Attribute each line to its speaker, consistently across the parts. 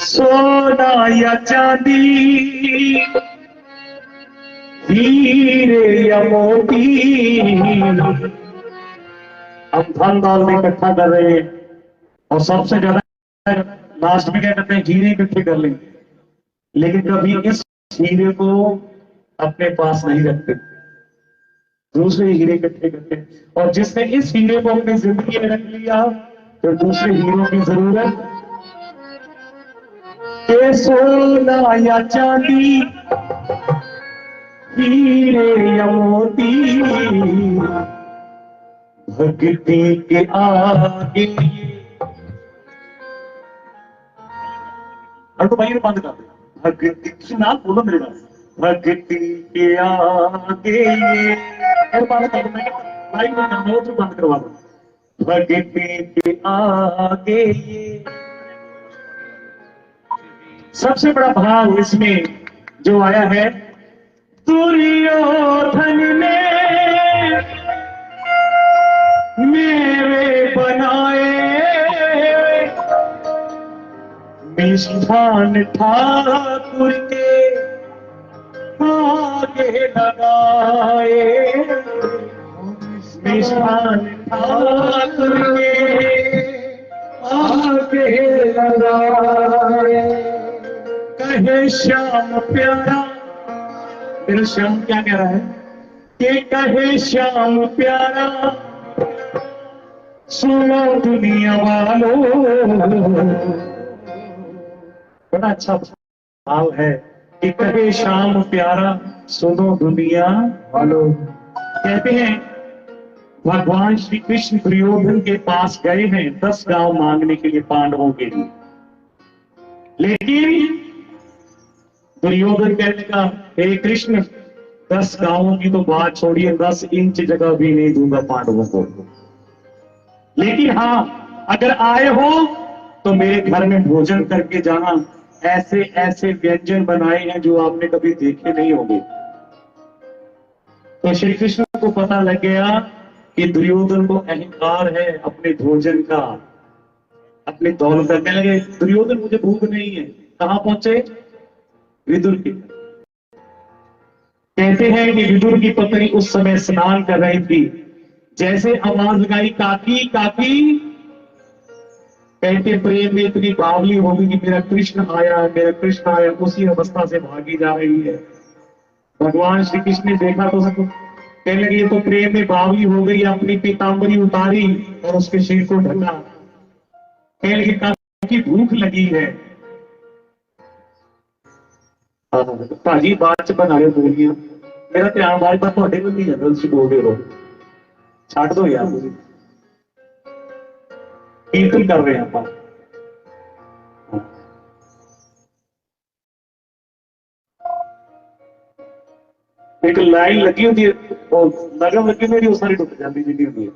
Speaker 1: सोना या चांदी, हीरे या मोती, हम धन दौलत इकट्ठा कर रहे हैं और सबसे ज्यादा लास्ट में क्या करते हैं, हीरे इकट्ठे कर लेंगे, लेकिन कभी इस हीरे को अपने पास नहीं रखते, दूसरे हीरे इकट्ठे करते हैं। और जिसने इस हीरे को अपनी जिंदगी में रख लिया, फिर दूसरे हीरों की जरूरत के सोना या चांदी, हीरे या मोती, भक्ति के आगे। और तो भाई बंद कर दे, भक्ति की नाम बोलो मेरे पास, भक्ति के आगे और बात कर, मैं भाई मैं तो बंद करवा दो, भक्ति के आगे। सबसे बड़ा भाव इसमें जो आया है, दुर्योधन ने मेरे बनाए मिष्ठान ठाकुर के आगे लगाए, मिष्ठान ठाकुर के आगे लगाए। कहे श्याम प्यारा, मेरा श्याम क्या कह रहा है कि कहे श्याम प्यारा, सुनो दुनिया वालों। बड़ा अच्छा भाव है कि कहे श्याम प्यारा, सुनो दुनिया वालों। कहते हैं भगवान श्री कृष्ण दुर्योधन के पास गए हैं 10 गांव मांगने के लिए पांडवों के लिए, लेकिन दुर्योधन कहने का, हे कृष्ण 10 गांवों की तो बात छोड़िए, 10 इंच जगह भी नहीं दूंगा पांडवों को, लेकिन हाँ अगर आए हो तो मेरे घर में भोजन करके जाना, ऐसे ऐसे व्यंजन बनाए हैं जो आपने कभी देखे नहीं होंगे। तो श्री कृष्ण को पता लग गया कि दुर्योधन को अहंकार है अपने भोजन का, अपनी दौलत का। कहने लगे दुर्योधन मुझे भूख नहीं है। कहां पहुंचे? विदुर की। कहते हैं कि विदुर की पत्नी उस समय स्नान कर रही थी, जैसे आवाज लगाई काकी काकी, कहते प्रेम में इतनी बावली होगी कि मेरा कृष्ण आया, मेरा कृष्ण आया, उसी अवस्था से भागी जा रही है। भगवान श्री कृष्ण ने देखा तो सब कहने लगे ये तो प्रेम में बावली हो गई, अपनी पीतांबरी उतारी और उसके शरीर को ढका। कहने लगे काकी भूख लगी है। भाजी बात च बना रहे बोलिए, मेरा ध्यान बार बार थोड़े को नहीं जाता, तुम बोल रहे हो, छाट दो यार, कीर्तन कर रहे हैं आप। एक लाइन लगी होती है और लगन लगी मेरी वो सारी टुट जाती जी होती है।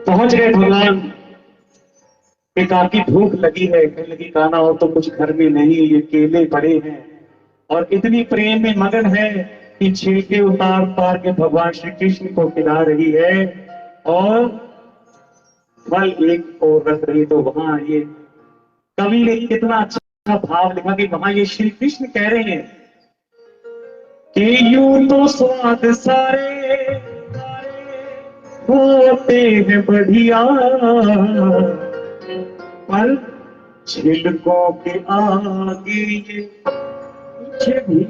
Speaker 1: पहुंच गए भगवान, पिता की भूख लगी है, कहने लगी खाना हो तो कुछ घर में नहीं, ये केले पड़े हैं, और इतनी प्रेम में मगन है कि छिलके उतार उतार के भगवान श्री कृष्ण को खिला रही है, और फल एक और रख रही। तो वहां ये कवि ने कितना अच्छा भाव लिखा कि वहां ये श्री कृष्ण कह रहे हैं कि यूं तो स्वाद सारे होते हैं बढ़िया, पर छिलकों के आगे ये कुछ भी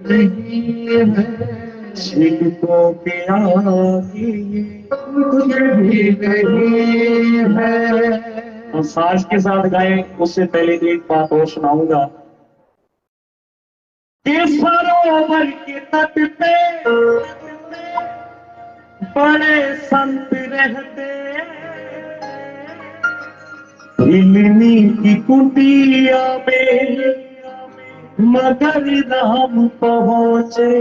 Speaker 1: नहीं है, छिलकों के आगे ये कुछ भी नहीं है। और साज के साथ गाए उससे पहले एक बात और सुनाऊंगा कि सरोवर के तट पे बड़े संत रहते, हिलनी की कुटिया में मगर राम पहुंचे,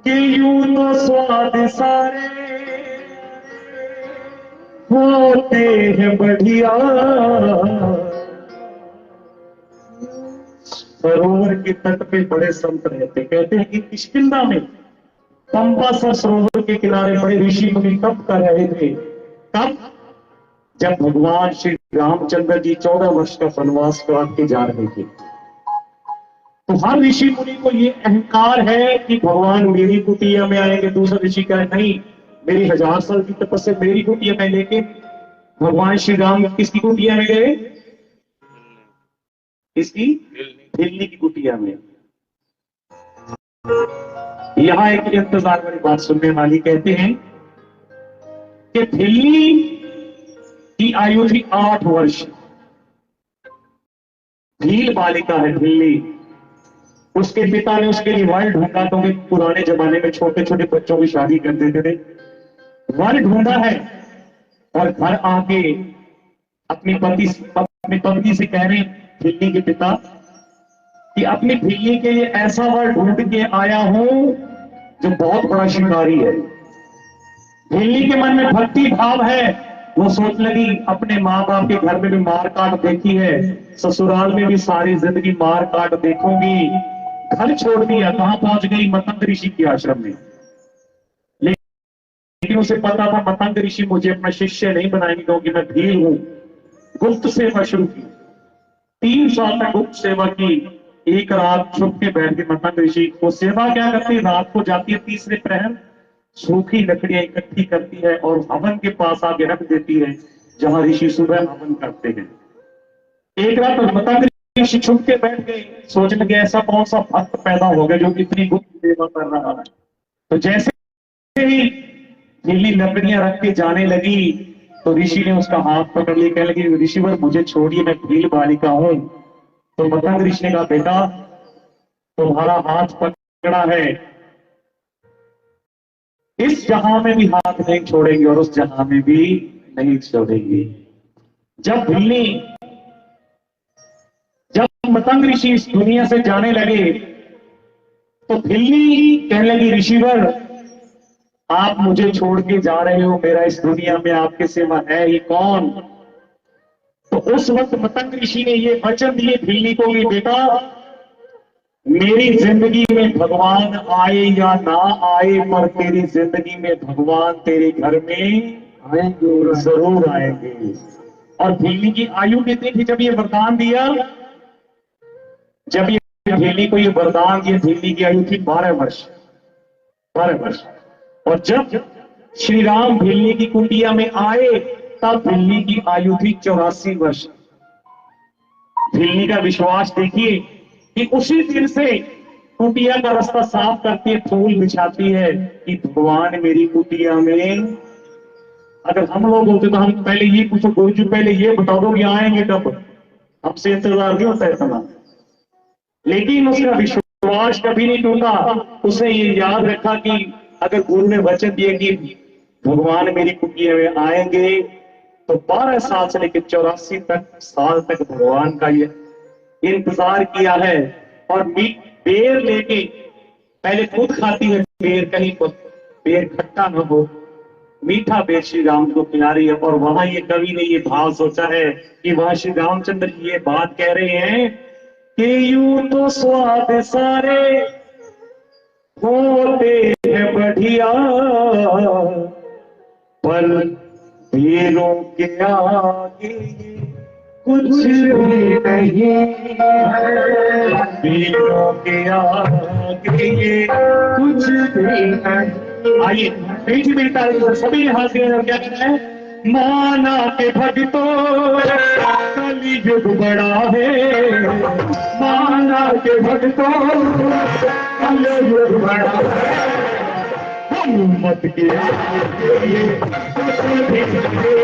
Speaker 1: कि यूं तो स्वाद सारे होते हैं बढ़िया, सरोवर के तट पे बड़े संत रहते। कहते हैं कि किष्किंधा में पंपा सरोवर के किनारे बड़े ऋषि मुनि तप कर रहे थे। तब जब भगवान श्री रामचंद्र जी 14 वर्ष का वनवास काट के जा रहे थे, तो हर ऋषि मुनि को ये अहंकार है कि भगवान मेरी कुटिया में आएंगे। दूसरा ऋषि कहे नहीं, मेरी 1000 साल की तपस्या मेरी कुटिया में, लेकिन भगवान श्री राम किसकी कुटिया में गए? किसकी? भिल्ली की कुटिया में। यहां एक इंतजार वाली बात सुनने वाली। कहते हैं कि भिल्ली की आयु थी 8 वर्ष। भील बालिका है भिल्ली। उसके पिता ने उसके लिए वर ढूंढा, क्योंकि पुराने जमाने में छोटे छोटे बच्चों की शादी कर देते थे। वर ढूंढा है और घर आके अपनी पत्नी से कह रहे भिल्ली के पिता कि अपनी भिल्ली के लिए ऐसा वर ढूंढ के आया हूं जो बहुत बड़ा शिकारी है। भिल्ली के मन में भक्ति भाव है। वो सोच लगी अपने माँ बाप के घर में भी मार काट देखी है, ससुराल में भी सारी जिंदगी मार काट देखूंगी। घर छोड़ दिया, कहां पहुंच गई? मतंग ऋषि के आश्रम में। लेकिन उसे पता था मतंग ऋषि मुझे अपना शिष्य नहीं बनाएंगे, क्योंकि मैं भील हूं। गुप्त सेवा शुरू की, 3 साल तक गुप्त सेवा की। एक रात छुप के बैठ के मतंग ऋषि को सेवा क्या करती, रात को जाती है, तीसरे प्रहर सूखी लकड़ियां इकट्ठी करती है और हवन के पास आगे रख देती है, जहां ऋषि सुबह हवन करते हैं। एक रात मतंग ऋषि छुप के बैठ गए, सोचने लगे ऐसा कौन सा भक्त पैदा हो गया जो इतनी गुप्त सेवा कर रहा है। तो जैसे ही नीली लकड़ियां रख के जाने लगी, तो ऋषि ने उसका हाथ पकड़ लिया, कहने लगे ऋषिवर मुझे छोड़िए, मैं भील बालिका हूं। तो मतंग ऋषि ने कहा बेटा तुम्हारा हाथ पकड़ा है, इस जहां में भी हाथ नहीं छोड़ेंगे और उस जहां में भी नहीं छोड़ेंगे। जब मतंग ऋषि इस दुनिया से जाने लगे, तो भिल्ली कहने लगी ऋषिवर आप मुझे छोड़ के जा रहे हो, मेरा इस दुनिया में आपके सिवा है ही कौन? तो उस वक्त मतंग ऋषि ने ये वचन दिए भिल्ली को कि बेटा मेरी जिंदगी में भगवान आए या ना आए, पर तेरी जिंदगी में भगवान तेरे घर में आएंगे, जरूर आएंगे। और भिल्ली की आयु कितनी थी जब ये वरदान दिया? जब ये भिल्ली को ये वरदान दिया, भिल्ली की आयु थी 12 वर्ष। 12 वर्ष। और जब श्री राम भिल्ली की कुटिया में आए, तब भिल्ली की आयु थी 84 वर्ष। भिल्ली का विश्वास देखिए कि उसी दिन से कुटिया का रास्ता साफ करती है, फूल बिछाती है कि भगवान मेरी कुटिया में। अगर हम लोग होते तो हम पहले ये पूछो गुरु जी पहले ये बता दो कि आएंगे कब, हमसे इंतजार नहीं होता इतना। लेकिन उसका विश्वास कभी नहीं टूटा। उसने ये याद रखा कि अगर गुरु ने वचन दिए कि भगवान मेरी कुटिया में आएंगे, तो 12 साल से लेकर 84 साल तक भगवान का ये इंतजार किया है। और बेर लेके पहले खुद खाती है बेर, कहीं पर बेर खट्टा न हो, मीठा बेर श्री राम को खिलाई है। और वहां ये कवि ने ये भाव सोचा है कि वहां श्री रामचंद्र जी ये बात कह रहे हैं कि यूं तो स्वाद सारे होते हैं बढ़िया, पर बेरों के आगे कुछ भी नहीं है, बेरों के आगे ये कुछ भी नहीं। आइए मीठी मिलता है सभी ने हाथ दिया, क्या कहना है? माना के भक्तों कलियुग बड़ा है, माना के भक्तों कलियुग बड़ा है, मत के आगे कुछ भी नहीं है।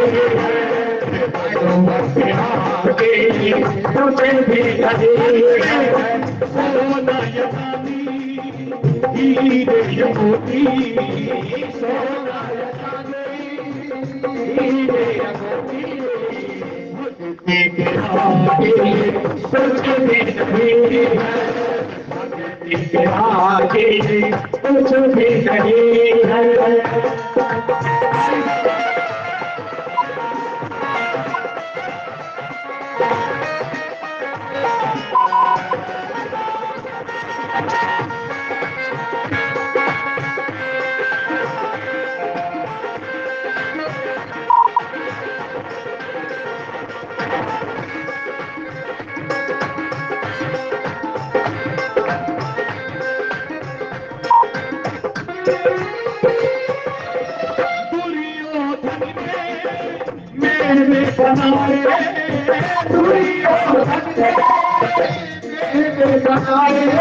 Speaker 1: मेरे बनाए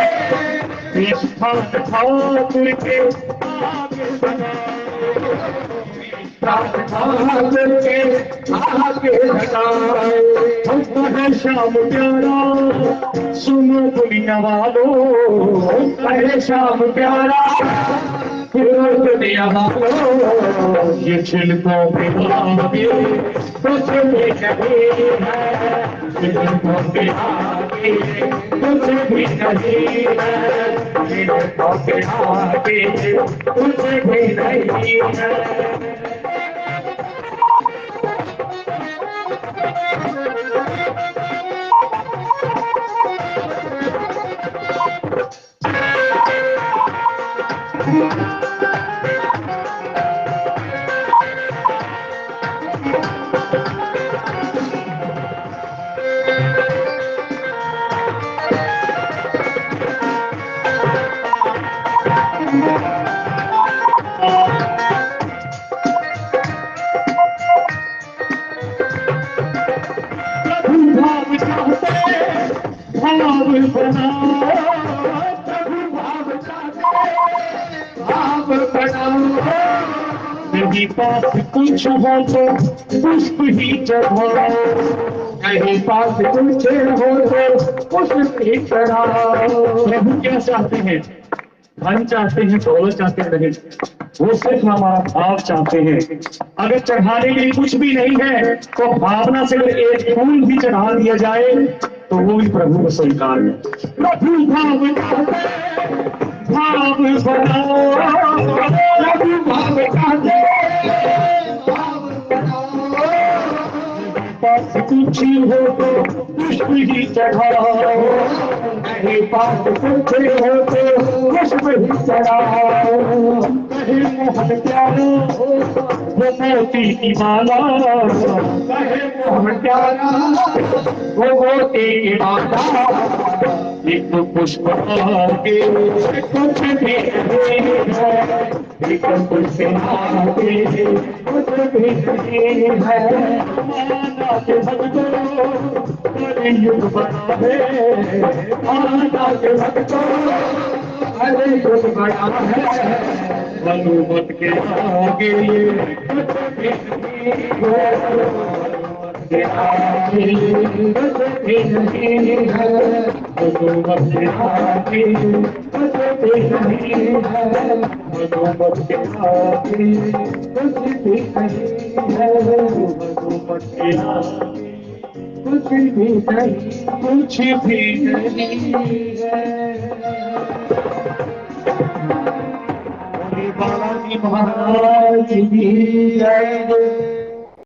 Speaker 1: स्थान ठाकुर के आगे बनाए श्याम प्यारा सुनो दुनिया वालों अरे श्याम प्यारा दुनिया वालों ये छिलकों के आगे कुछ भी नहीं है छिलकों के आगे कुछ भी नहीं है छिलकों के आगे कुछ भी नहीं है यदि पास कुछ हो तो पुष्प ही चढ़ाओ यदि पास कुछ हो तो पुष्प ही चढ़ाओ प्रभु क्या चाहते हैं धन चाहते हैं दौलत चाहते नहीं वो सिर्फ हमारा भाव चाहते हैं अगर चढ़ाने के लिए कुछ भी नहीं है तो भावना से अगर एक फूल भी चढ़ा दिया जाए तो वो भी प्रभु को स्वीकार है प्रभु भाव भाव बनाओ प्रभु भाव पास कुछ हो तो पुष्प ही चढ़ाओ नहीं पास कुछ हो तो पुष्प ही चढ़ाओ कहे मोहन प्यारा वो मोती की माला कहे मोहन प्यारा वो मोती की माला एक पुष्प आगे कुछ भी नहीं है एक पुष्प आगे कुछ भी नहीं है माना के भक्तों अरे युग बड़ा है माना के भक्तों अरे युग बड़ा है हनुमत के आगे कुछ भी नहीं है के आगे कुछ भी नहीं है हनुमत के आगे कुछ भी नहीं है हनुमत के आगे कुछ भी नहीं है हनुमत के आगे कुछ भी नहीं है बालाजी महाराज की जय।